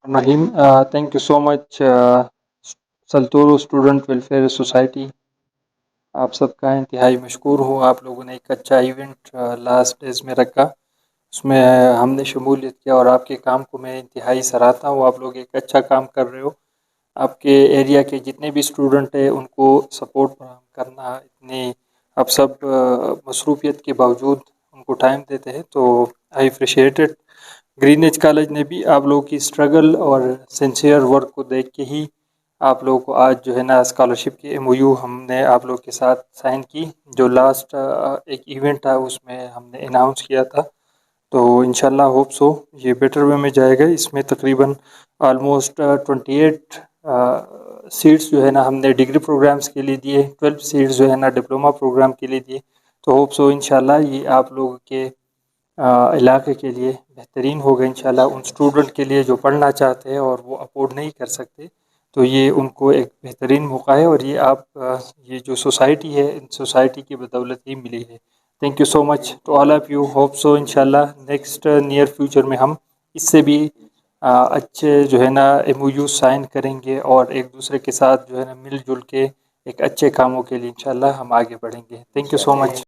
Rahim, thank you so much, Saltoro student welfare society. आप सबका इंतहाई मशकूर हूँ। आप लोगों ने एक अच्छा इवेंट लास्ट डेज में रखा, उसमें हमने शमूलियत किया और आपके काम को मैं इंतहाई सराहता हूँ। आप लोग एक अच्छा काम कर रहे हो। आपके एरिया के जितने भी स्टूडेंट हैं उनको सपोर्ट करना, इतनी आप सब मसरूफियत के बावजूद उनको टाइम देते हैं, तो आई अप्रिशिएट इट। ग्रीनेज कॉलेज ने भी आप लोगों की स्ट्रगल और सिंसियर वर्क को देख के ही आप लोगों को आज जो है ना स्कॉलरशिप की एमओयू हमने आप लोगों के साथ साइन की। जो लास्ट एक इवेंट था उसमें हमने अनाउंस किया था, तो इंशाल्लाह होप सो ये बेटर वे में जाएगा। इसमें तकरीबन ऑलमोस्ट 28 सीट्स जो है ना हमने डिग्री प्रोग्राम्स के लिए दिए, 12 सीट्स जो है ना डिप्लोमा प्रोग्राम के लिए दिए। तो होप सो इंशाल्लाह ये आप लोगों के इलाके के लिए बेहतरीन होगा इंशाल्लाह। उन स्टूडेंट के लिए जो पढ़ना चाहते हैं और वो अफोर्ड नहीं कर सकते, तो ये उनको एक बेहतरीन मौका है, और ये आप ये जो सोसाइटी है, इन सोसाइटी की बदौलत ही मिली है। Thank you so much to all of you. Hope so इंशाल्लाह नेक्स्ट नियर फ्यूचर में हम इससे भी अच्छे जो है ना एमओयू साइन करेंगे और एक दूसरे के साथ जो है ना मिलजुल के एक अच्छे कामों के लिए इंशाल्लाह हम आगे बढ़ेंगे। Thank you so much.